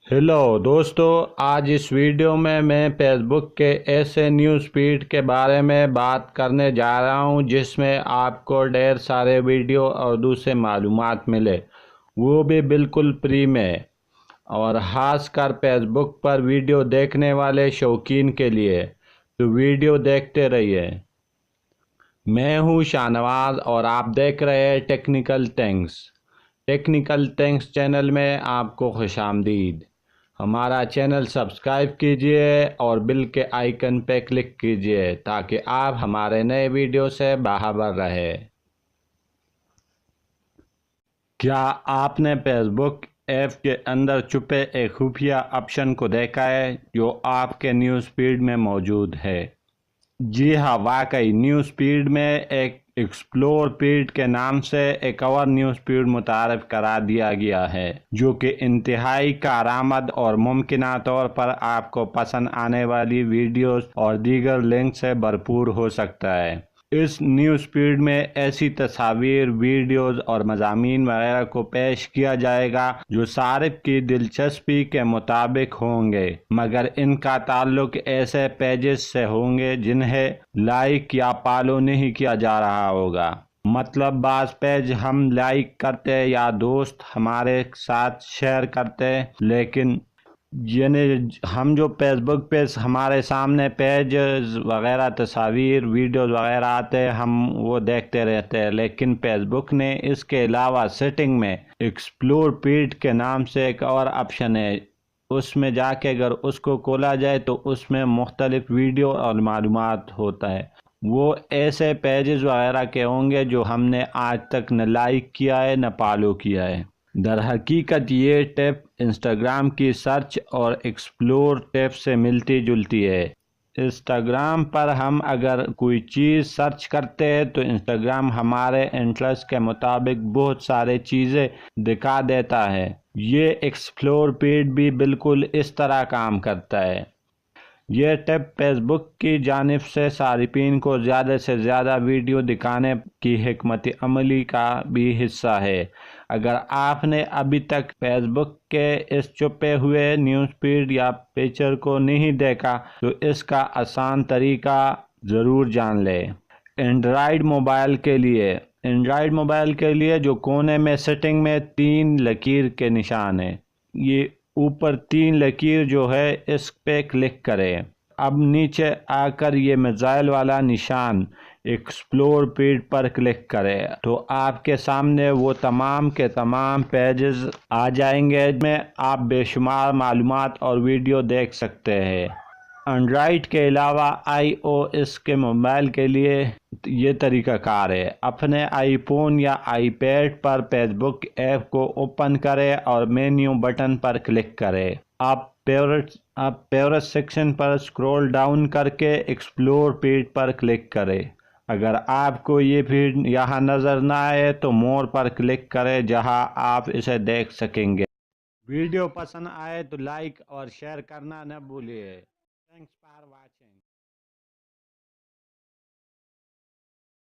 Hello दोस्तों, आज इस वीडियो में मैं फेसबुक के ऐसे न्यूज़ फीड के बारे में बात करने जा रहा हूं जिसमें आपको ढेर सारे वीडियो और दूसरे मालूमात मिले, वो भी बिल्कुल फ्री में। और ख़ासकर फेसबुक पर वीडियो देखने वाले शौकीन के लिए तो वीडियो देखते रहिए। मैं हूं शाहनवाज और आप देख रहे हैं टेक्निकल थिंग्स चैनल में आपको खुशामदीद। हमारा चैनल सब्सक्राइब कीजिए और बिल के आइकन पे क्लिक कीजिए ताकि आप हमारे नए वीडियो से बाखबर रहे। क्या आपने फेसबुक ऐप के अंदर छुपे एक खुफिया ऑप्शन को देखा है जो आपके न्यूज़ फीड में मौजूद है? जी हाँ, वाकई न्यूज़ फीड में एक एक्सप्लोर फीड के नाम से एक और न्यूज़ फीड मुतारफ़ करा दिया गया है जो कि इंतहाई कारआमद और मुमकिना तौर पर आपको पसंद आने वाली वीडियोस और दीगर लिंक से भरपूर हो सकता है। इस न्यूज़ फीड में ऐसी तस्वीर, वीडियोस और मज़ामीन वगैरह को पेश किया जाएगा जो सारिफ की दिलचस्पी के मुताबिक होंगे, मगर इनका ताल्लुक ऐसे पेजेस से होंगे जिन्हें लाइक या फॉलो नहीं किया जा रहा होगा। मतलब बाज़ पेज हम लाइक करते या दोस्त हमारे साथ शेयर करते, लेकिन यानी हम जो फेसबुक पे हमारे सामने पेज वगैरह, तस्वीर, वीडियोस वगैरह आते हैं, हम वो देखते रहते हैं। लेकिन फेसबुक ने इसके अलावा सेटिंग में एक्सप्लोर फीड के नाम से एक और ऑप्शन है। उसमें जाके अगर उसको खोला जाए तो उसमें मुख्तलिफ वीडियो और मालूमात होता है। वो ऐसे पेजेस वगैरह के होंगे जो हमने आज तक न लाइक किया है न फॉलो किया है। दरहकीकत ये टिप इंस्टाग्राम की सर्च और एक्सप्लोर टिप से मिलती जुलती है। इंस्टाग्राम पर हम अगर कोई चीज़ सर्च करते हैं तो इंस्टाग्राम हमारे इंटरेस्ट के मुताबिक बहुत सारे चीज़ें दिखा देता है। ये एक्सप्लोर फीड भी बिल्कुल इस तरह काम करता है। यह टिप फेसबुक की जानिब से सारिफीन को ज़्यादा से ज़्यादा वीडियो दिखाने की हिकमत अमली का भी हिस्सा है। अगर आपने अभी तक फेसबुक के इस छुपे हुए न्यूज़ फीड या फीचर को नहीं देखा तो इसका आसान तरीका ज़रूर जान लें। एंड्रॉयड मोबाइल के लिए जो कोने में सेटिंग में 3 लकीर के निशान है, ये ऊपर 3 लकीर जो है इस पे क्लिक करें। अब नीचे आकर ये मिसाइल वाला निशान एक्सप्लोर फीड पर क्लिक करें तो आपके सामने वो तमाम के तमाम पेजेस आ जाएंगे जिसमें आप बेशुमार मालूमात और वीडियो देख सकते हैं। एंड्रॉयड के अलावा iOS के मोबाइल के लिए ये तरीक़ाकार है। अपने आईफोन या आईपैड पर फेसबुक ऐप को ओपन करें और मेन्यू बटन पर क्लिक करें। आप फेवरेट सेक्शन पर स्क्रॉल डाउन करके एक्सप्लोर फीड पर क्लिक करें। अगर आपको ये फीड यहाँ नज़र ना आए तो मोर पर क्लिक करें जहाँ आप इसे देख सकेंगे। वीडियो पसंद आए तो लाइक और शेयर करना न भूलिए। Thanks for watching.